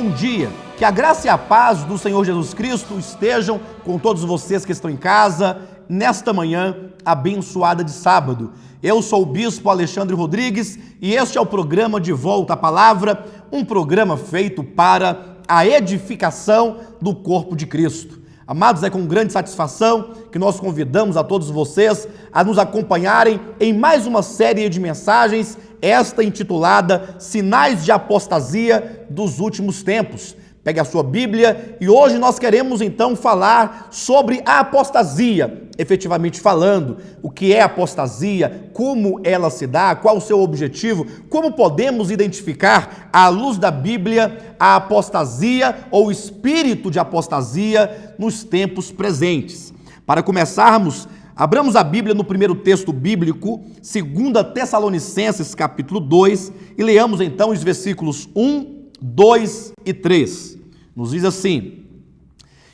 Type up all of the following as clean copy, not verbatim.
bom dia. Que a graça e a paz do Senhor Jesus Cristo estejam com todos vocês que estão em casa nesta manhã abençoada de sábado. Eu sou o Bispo Alexandre Rodrigues e este é o programa De Volta à Palavra, um programa feito para a edificação do corpo de Cristo. Amados, é com grande satisfação que nós convidamos a todos vocês a nos acompanharem em mais uma série de mensagens, esta intitulada Sinais de Apostasia dos Últimos Tempos. Pegue a sua Bíblia e hoje nós queremos então falar sobre a apostasia, efetivamente falando, o que é apostasia, como ela se dá, qual o seu objetivo, como podemos identificar, à luz da Bíblia, a apostasia ou o espírito de apostasia nos tempos presentes. Para começarmos, abramos a Bíblia no primeiro texto bíblico, 2 Tessalonicenses capítulo 2, e leamos então os versículos 1, 2 e 3. Nos diz assim: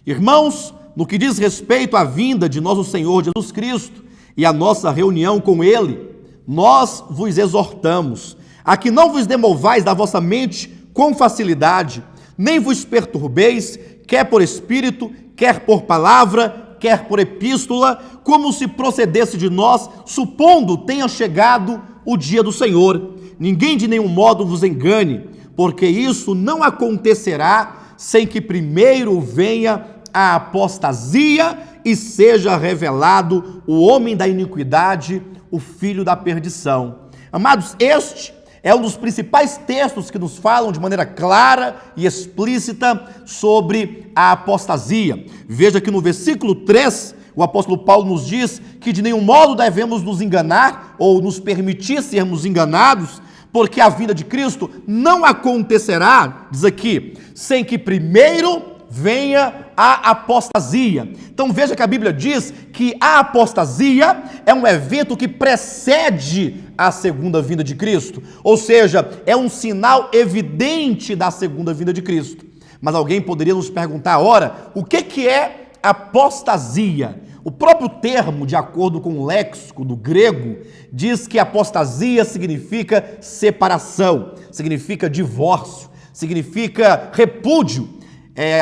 Irmãos, no que diz respeito à vinda de nosso Senhor Jesus Cristo e à nossa reunião com Ele, nós vos exortamos a que não vos demovais da vossa mente com facilidade, nem vos perturbeis, quer por espírito, quer por palavra, quer por epístola, como se procedesse de nós, supondo tenha chegado o dia do Senhor. Ninguém de nenhum modo vos engane, porque isso não acontecerá sem que primeiro venha a apostasia e seja revelado o homem da iniquidade, o filho da perdição. Amados, este é um dos principais textos que nos falam de maneira clara e explícita sobre a apostasia. Veja que no versículo 3, o apóstolo Paulo nos diz que de nenhum modo devemos nos enganar ou nos permitir sermos enganados, porque a vinda de Cristo não acontecerá, diz aqui, sem que primeiro venha a apostasia. Então veja que a Bíblia diz que a apostasia é um evento que precede a segunda vinda de Cristo, ou seja, é um sinal evidente da segunda vinda de Cristo. Mas alguém poderia nos perguntar, ora, o que é apostasia? O próprio termo, de acordo com o léxico do grego, diz que apostasia significa separação, significa divórcio, significa repúdio.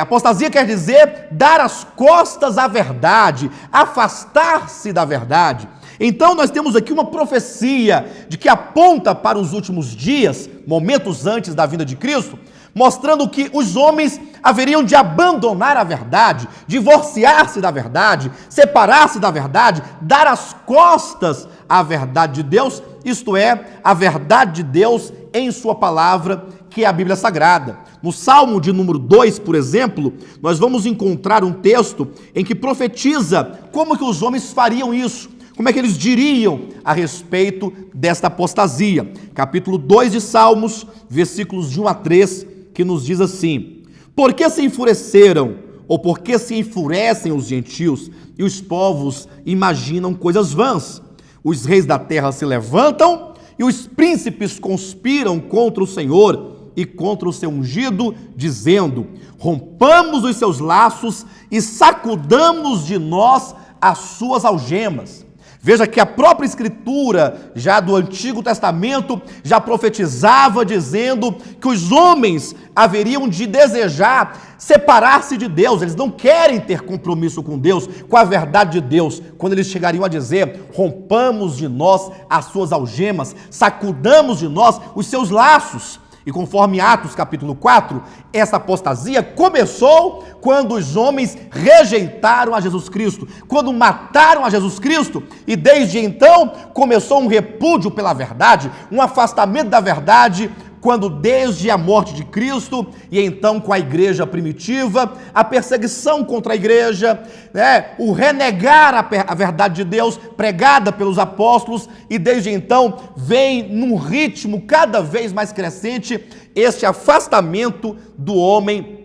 Apostasia quer dizer dar as costas à verdade, afastar-se da verdade. Então nós temos aqui uma profecia de que aponta para os últimos dias, momentos antes da vinda de Cristo, mostrando que os homens haveriam de abandonar a verdade, divorciar-se da verdade, separar-se da verdade, dar as costas à verdade de Deus, isto é, a verdade de Deus em sua palavra, que é a Bíblia Sagrada. No Salmo de número 2, por exemplo, nós vamos encontrar um texto em que profetiza como que os homens fariam isso, como é que eles diriam a respeito desta apostasia. Capítulo 2 de Salmos, versículos de 1 a 3, que nos diz assim: Por que se enfureceram, ou por que se enfurecem os gentios, e os povos imaginam coisas vãs? Os reis da terra se levantam, e os príncipes conspiram contra o Senhor e contra o seu ungido, dizendo: Rompamos os seus laços e sacudamos de nós as suas algemas. Veja que a própria Escritura, já do Antigo Testamento, já profetizava dizendo que os homens haveriam de desejar separar-se de Deus. Eles não querem ter compromisso com Deus, com a verdade de Deus, quando eles chegariam a dizer: rompamos de nós as suas algemas, sacudamos de nós os seus laços. E conforme Atos capítulo 4, essa apostasia começou quando os homens rejeitaram a Jesus Cristo, quando mataram a Jesus Cristo, e desde então começou um repúdio pela verdade, um afastamento da verdade, quando desde a morte de Cristo e então com a igreja primitiva, a perseguição contra a igreja, o renegar a verdade de Deus pregada pelos apóstolos, e desde então vem num ritmo cada vez mais crescente este afastamento do homem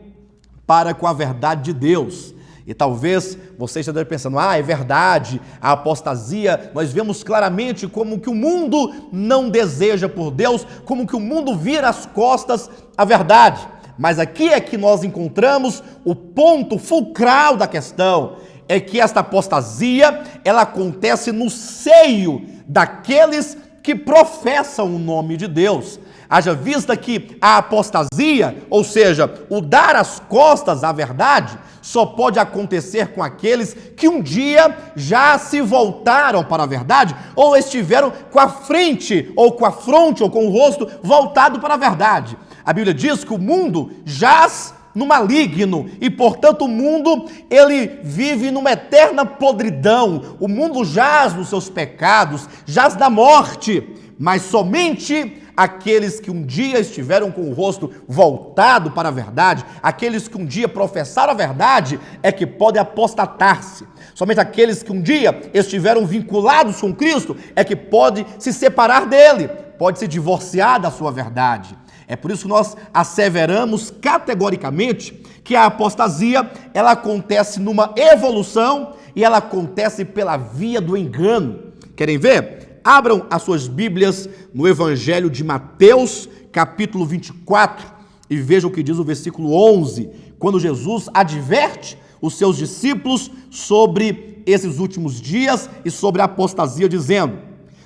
para com a verdade de Deus. E talvez você esteja pensando: é verdade, a apostasia, nós vemos claramente como que o mundo não deseja por Deus, como que o mundo vira as costas à verdade. Mas aqui é que nós encontramos o ponto fulcral da questão, é que esta apostasia, ela acontece no seio daqueles que professam o nome de Deus. Haja vista que a apostasia, ou seja, o dar as costas à verdade, só pode acontecer com aqueles que um dia já se voltaram para a verdade, ou estiveram com a frente, ou com a fronte, ou com o rosto voltado para a verdade. A Bíblia diz que o mundo jaz no maligno e, portanto, o mundo, ele vive numa eterna podridão. O mundo jaz nos seus pecados, jaz na morte, mas somente aqueles que um dia estiveram com o rosto voltado para a verdade, aqueles que um dia professaram a verdade, é que podem apostatar-se. Somente aqueles que um dia estiveram vinculados com Cristo é que pode se separar dele, pode se divorciar da sua verdade. É por isso que nós asseveramos categoricamente que a apostasia, ela acontece numa evolução e ela acontece pela via do engano. Querem ver? Abram as suas Bíblias no Evangelho de Mateus, capítulo 24, e vejam o que diz o versículo 11, quando Jesus adverte os seus discípulos sobre esses últimos dias e sobre a apostasia, dizendo: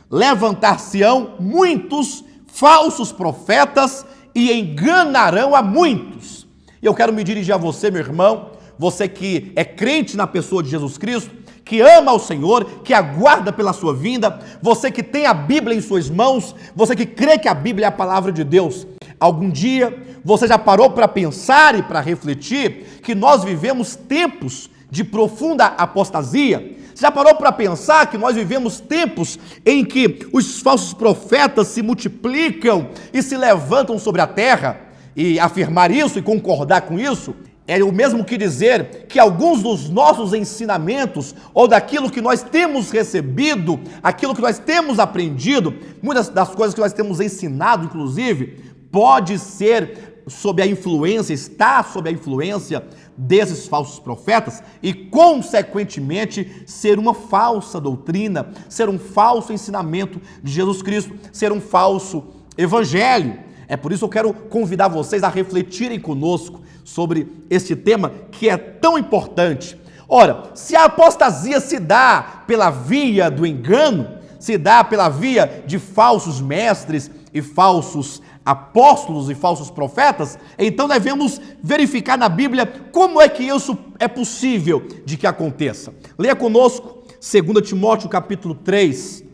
levantar-se-ão muitos falsos profetas e enganarão a muitos. E eu quero me dirigir a você, meu irmão, você que é crente na pessoa de Jesus Cristo, que ama ao Senhor, que aguarda pela sua vinda, você que tem a Bíblia em suas mãos, você que crê que a Bíblia é a palavra de Deus. Algum dia você já parou para pensar e para refletir que nós vivemos tempos de profunda apostasia? Você já parou para pensar que nós vivemos tempos em que os falsos profetas se multiplicam e se levantam sobre a terra? E afirmar isso e concordar com isso é o mesmo que dizer que alguns dos nossos ensinamentos ou daquilo que nós temos recebido, aquilo que nós temos aprendido, muitas das coisas que nós temos ensinado, inclusive, pode ser sob a influência, está sob a influência desses falsos profetas e, consequentemente, ser uma falsa doutrina, ser um falso ensinamento de Jesus Cristo, ser um falso evangelho. É por isso que eu quero convidar vocês a refletirem conosco sobre este tema que é tão importante. Ora, se a apostasia se dá pela via do engano, se dá pela via de falsos mestres e falsos apóstolos e falsos profetas, então devemos verificar na Bíblia como é que isso é possível de que aconteça. Leia conosco 2 Timóteo capítulo 3,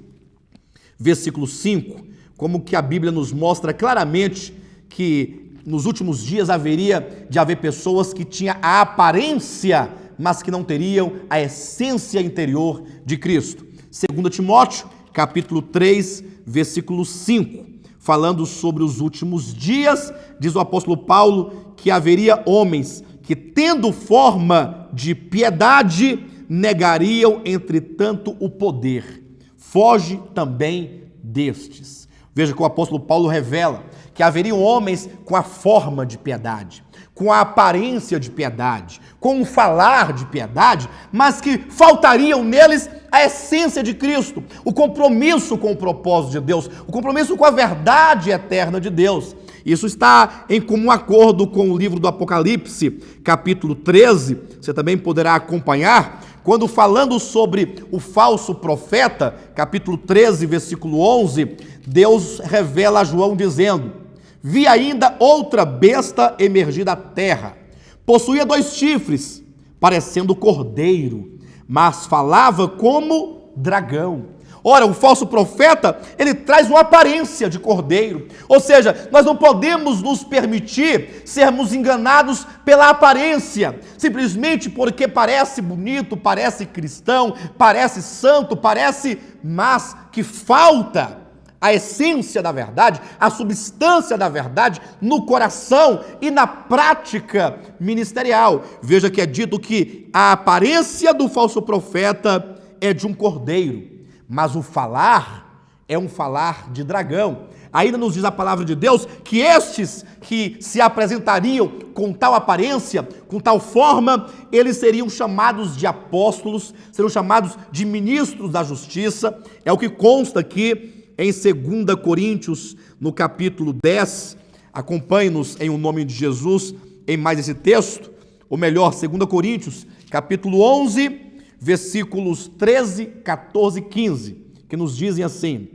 versículo 5, como que a Bíblia nos mostra claramente que nos últimos dias haveria de haver pessoas que tinham a aparência, mas que não teriam a essência interior de Cristo. 2 Timóteo capítulo 3, versículo 5. Falando sobre os últimos dias, diz o apóstolo Paulo que haveria homens que, tendo forma de piedade, negariam, entretanto, o poder. Foge também destes. Veja que o apóstolo Paulo revela que haveriam homens com a forma de piedade, com a aparência de piedade, com o falar de piedade, mas que faltariam neles a essência de Cristo, o compromisso com o propósito de Deus, o compromisso com a verdade eterna de Deus. Isso está em comum acordo com o livro do Apocalipse, capítulo 13, você também poderá acompanhar, quando falando sobre o falso profeta, capítulo 13, versículo 11, Deus revela a João dizendo: vi ainda outra besta emergir da terra, possuía 2 chifres, parecendo cordeiro, mas falava como dragão. Ora, o falso profeta, ele traz uma aparência de cordeiro, ou seja, nós não podemos nos permitir sermos enganados pela aparência, simplesmente porque parece bonito, parece cristão, parece santo, mas que falta a essência da verdade, a substância da verdade no coração e na prática ministerial. Veja que é dito que a aparência do falso profeta é de um cordeiro, mas o falar é um falar de dragão. Ainda nos diz a palavra de Deus que estes que se apresentariam com tal aparência, com tal forma, eles seriam chamados de apóstolos, seriam chamados de ministros da justiça. É o que consta aqui em 2 Coríntios, no capítulo 10, acompanhe-nos em o nome de Jesus em mais esse texto, ou melhor, 2 Coríntios, capítulo 11, versículos 13, 14 e 15, que nos dizem assim: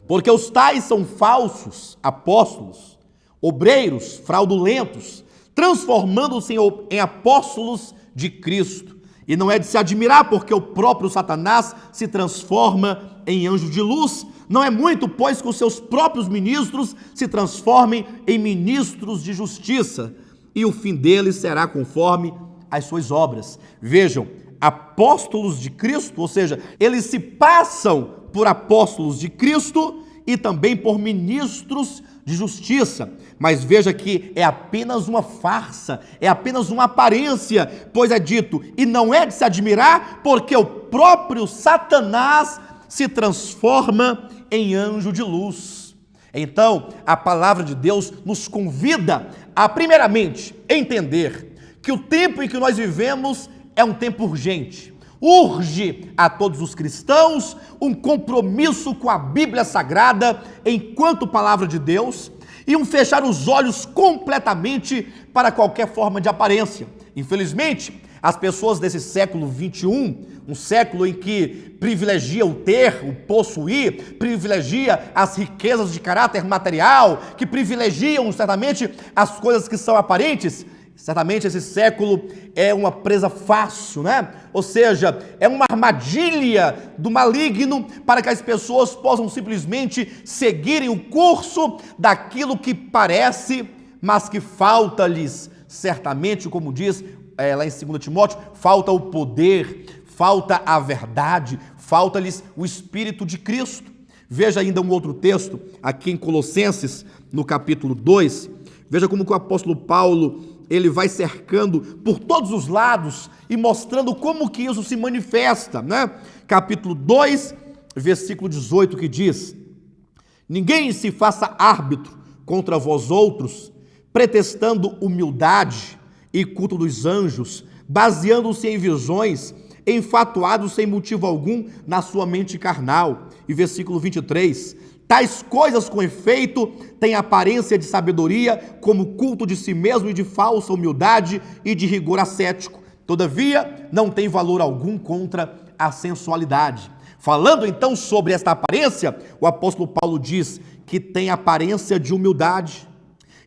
porque os tais são falsos apóstolos, obreiros fraudulentos, transformando-se em apóstolos de Cristo. E não é de se admirar, porque o próprio Satanás se transforma em anjo de luz. Não é muito, pois, que os seus próprios ministros se transformem em ministros de justiça, e o fim deles será conforme as suas obras. Vejam, apóstolos de Cristo, ou seja, eles se passam por apóstolos de Cristo e também por ministros de justiça. Mas veja que é apenas uma farsa, é apenas uma aparência, pois é dito, e não é de se admirar, porque o próprio Satanás se transforma em anjo de luz. Então, a palavra de Deus nos convida a, primeiramente, entender que o tempo em que nós vivemos é um tempo urgente. Urge a todos os cristãos um compromisso com a Bíblia Sagrada enquanto palavra de Deus e um fechar os olhos completamente para qualquer forma de aparência. Infelizmente, as pessoas desse século XXI, um século em que privilegia o ter, o possuir, privilegia as riquezas de caráter material, que privilegiam certamente as coisas que são aparentes, certamente esse século é uma presa fácil, né? Ou seja, é uma armadilha do maligno para que as pessoas possam simplesmente seguirem o curso daquilo que parece, mas que falta-lhes, certamente, como diz lá em 2 Timóteo, falta o poder, falta a verdade, falta-lhes o Espírito de Cristo. Veja ainda um outro texto, aqui em Colossenses, no capítulo 2, veja como que o apóstolo Paulo ele vai cercando por todos os lados e mostrando como que isso se manifesta, né? Capítulo 2, versículo 18, que diz: ninguém se faça árbitro contra vós outros, pretextando humildade e culto dos anjos, baseando-se em visões, enfatuados sem motivo algum na sua mente carnal. E versículo 23, tais coisas, com efeito, têm aparência de sabedoria, como culto de si mesmo e de falsa humildade e de rigor ascético. Todavia, não tem valor algum contra a sensualidade. Falando então sobre esta aparência, o apóstolo Paulo diz que tem aparência de humildade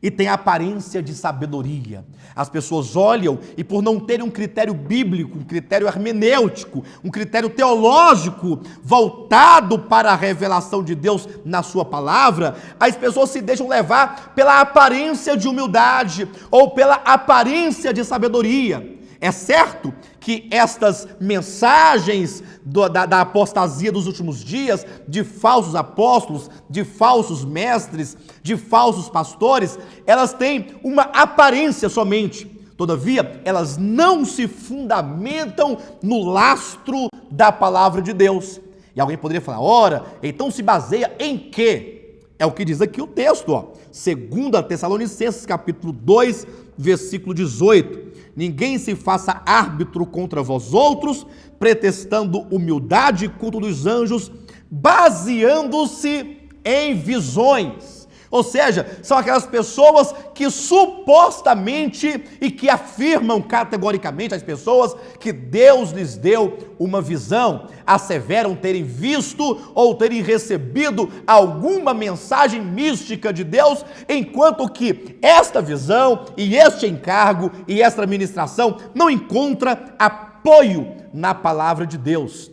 e tem aparência de sabedoria. As pessoas olham e, por não terem um critério bíblico, um critério hermenêutico, um critério teológico voltado para a revelação de Deus na sua palavra, as pessoas se deixam levar pela aparência de humildade ou pela aparência de sabedoria. É certo que estas mensagens da apostasia dos últimos dias, de falsos apóstolos, de falsos mestres, de falsos pastores, elas têm uma aparência somente. Todavia, elas não se fundamentam no lastro da palavra de Deus. E alguém poderia falar, ora, então se baseia em quê? É o que diz aqui o texto, ó. 2 Tessalonicenses, capítulo 2, versículo 18. Ninguém se faça árbitro contra vós outros, pretextando humildade e culto dos anjos, baseando-se em visões. Ou seja, são aquelas pessoas que supostamente e que afirmam categoricamente as pessoas que Deus lhes deu uma visão, asseveram terem visto ou terem recebido alguma mensagem mística de Deus, enquanto que esta visão e este encargo e esta ministração não encontra apoio na palavra de Deus.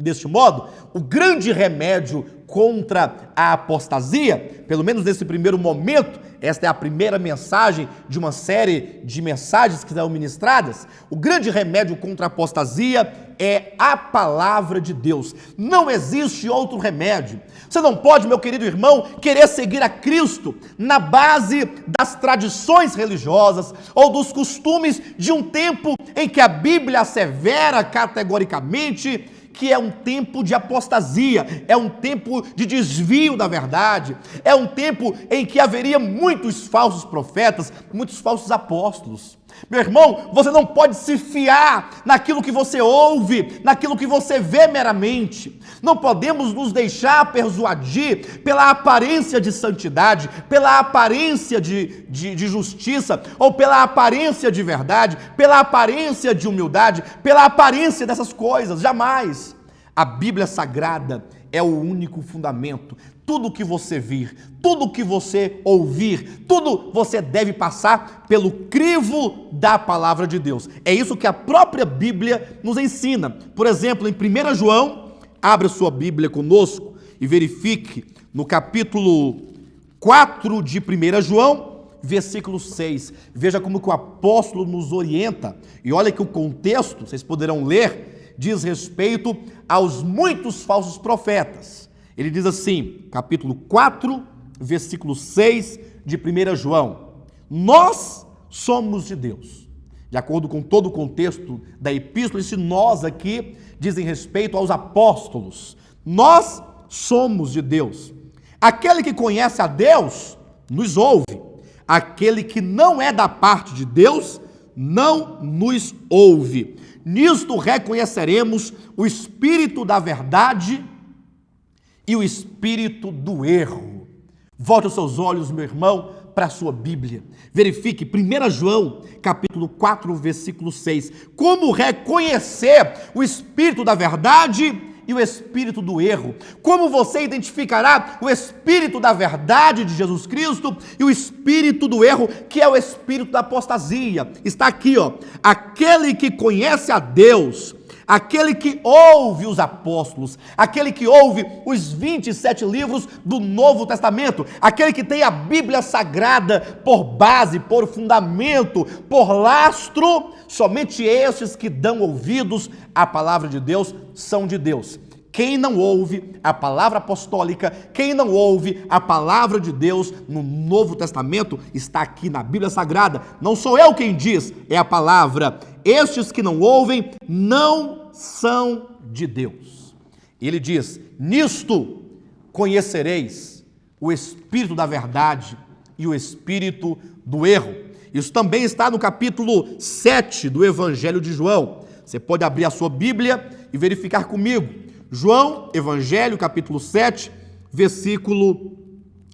Deste modo, o grande remédio contra a apostasia, pelo menos nesse primeiro momento, esta é a primeira mensagem de uma série de mensagens que serão ministradas, o grande remédio contra a apostasia é a palavra de Deus. Não existe outro remédio. Você não pode, meu querido irmão, querer seguir a Cristo na base das tradições religiosas ou dos costumes de um tempo em que a Bíblia assevera categoricamente que é um tempo de apostasia, é um tempo de desvio da verdade, é um tempo em que haveria muitos falsos profetas, muitos falsos apóstolos. Meu irmão, você não pode se fiar naquilo que você ouve, naquilo que você vê meramente. Não podemos nos deixar persuadir pela aparência de santidade, pela aparência de justiça, ou pela aparência de verdade, pela aparência de humildade, pela aparência dessas coisas. Jamais. A Bíblia Sagrada é o único fundamento. tudo que você vir, tudo que você ouvir, tudo você deve passar pelo crivo da palavra de Deus. É isso que a própria Bíblia nos ensina. Por exemplo, em 1 João, abra sua Bíblia conosco e verifique no capítulo 4 de 1 João, versículo 6. Veja como que o apóstolo nos orienta. E olha que o contexto, vocês poderão ler, diz respeito aos muitos falsos profetas. Ele diz assim, capítulo 4, versículo 6 de 1 João. Nós somos de Deus. De acordo com todo o contexto da epístola, esse nós aqui dizem respeito aos apóstolos. Nós somos de Deus. Aquele que conhece a Deus, nos ouve. Aquele que não é da parte de Deus, não nos ouve. Nisto reconheceremos o espírito da verdade e o espírito do erro. Volte os seus olhos, meu irmão, para a sua Bíblia. Verifique 1 João, capítulo 4, versículo 6. Como reconhecer o espírito da verdade e o espírito do erro? Como você identificará o espírito da verdade de Jesus Cristo e o espírito do erro, que é o espírito da apostasia? Está aqui, ó. Aquele que conhece a Deus, aquele que ouve os apóstolos, aquele que ouve os 27 livros do Novo Testamento, aquele que tem a Bíblia Sagrada por base, por fundamento, por lastro, somente estes que dão ouvidos à palavra de Deus são de Deus. Quem não ouve a palavra apostólica, quem não ouve a palavra de Deus no Novo Testamento, está aqui na Bíblia Sagrada. Não sou eu quem diz, é a palavra. Estes que não ouvem não são de Deus. Ele diz, nisto conhecereis o espírito da verdade e o espírito do erro. Isso também está no capítulo 7 do Evangelho de João. Você pode abrir a sua Bíblia e verificar comigo. João, Evangelho, capítulo 7, versículo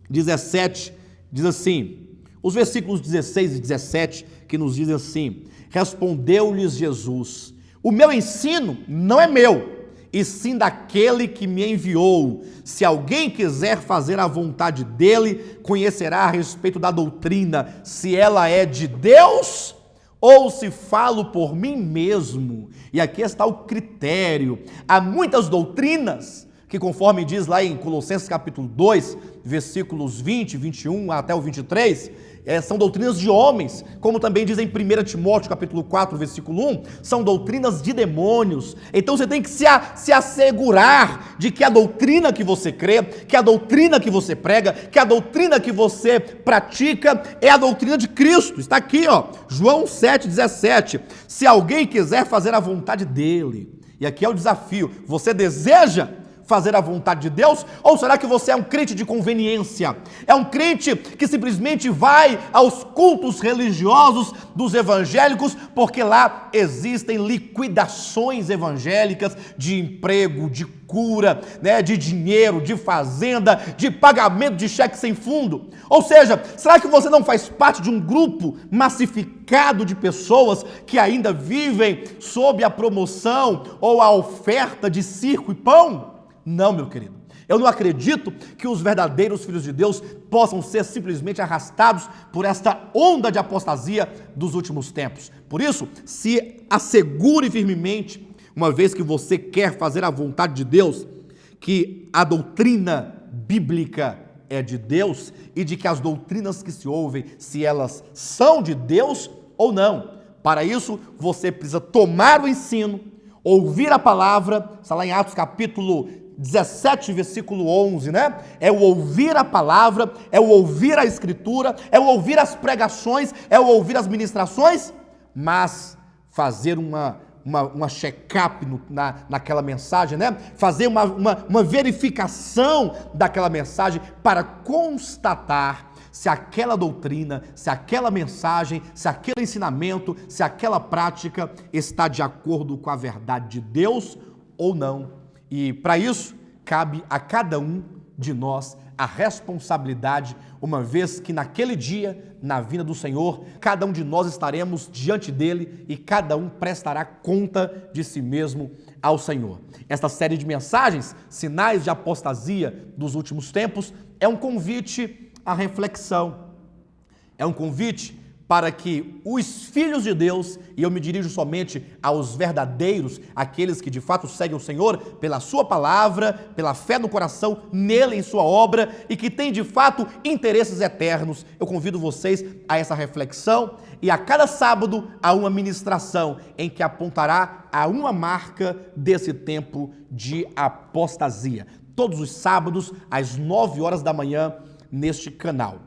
17, diz assim, os versículos 16 e 17, que nos dizem assim, respondeu-lhes Jesus, o meu ensino não é meu, e sim daquele que me enviou. Se alguém quiser fazer a vontade dele, conhecerá a respeito da doutrina, se ela é de Deus ou se falo por mim mesmo. E aqui está o critério. Há muitas doutrinas que, conforme diz lá em Colossenses capítulo 2, versículos 20, 21 até o 23, são doutrinas de homens, como também diz em 1 Timóteo capítulo 4, versículo 1, são doutrinas de demônios. Então você tem que se assegurar de que a doutrina que você crê, que a doutrina que você prega, que a doutrina que você pratica é a doutrina de Cristo. Está aqui, ó, João 7, 17. Se alguém quiser fazer a vontade dele, e aqui é o desafio, você deseja fazer a vontade de Deus? Ou será que você é um crente de conveniência? É um crente que simplesmente vai aos cultos religiosos dos evangélicos, porque lá existem liquidações evangélicas de emprego, de cura, né, de dinheiro, de fazenda, de pagamento de cheque sem fundo? Ou seja, será que você não faz parte de um grupo massificado de pessoas que ainda vivem sob a promoção ou a oferta de circo e pão? Não, meu querido. Eu não acredito que os verdadeiros filhos de Deus possam ser simplesmente arrastados por esta onda de apostasia dos últimos tempos. Por isso, se assegure firmemente, uma vez que você quer fazer a vontade de Deus, que a doutrina bíblica é de Deus e de que as doutrinas que se ouvem, se elas são de Deus ou não. Para isso, você precisa tomar o ensino, ouvir a palavra, está lá em Atos capítulo 17, versículo 11, né? É o ouvir a palavra, é o ouvir a escritura, é o ouvir as pregações, é o ouvir as ministrações, mas fazer uma check-up naquela mensagem, né? Fazer uma verificação daquela mensagem para constatar se aquela doutrina, se aquela mensagem, se aquele ensinamento, se aquela prática está de acordo com a verdade de Deus ou não. E para isso, cabe a cada um de nós a responsabilidade, uma vez que naquele dia, na vinda do Senhor, cada um de nós estaremos diante dele e cada um prestará conta de si mesmo ao Senhor. Esta série de mensagens, Sinais de Apostasia dos Últimos Tempos, é um convite à reflexão, é um convite para que os filhos de Deus, e eu me dirijo somente aos verdadeiros, aqueles que de fato seguem o Senhor pela sua palavra, pela fé no coração, nele, em sua obra, e que têm de fato interesses eternos. Eu convido vocês a essa reflexão e a cada sábado a uma ministração em que apontará a uma marca desse tempo de apostasia. Todos os sábados, às 9 horas da manhã, neste canal.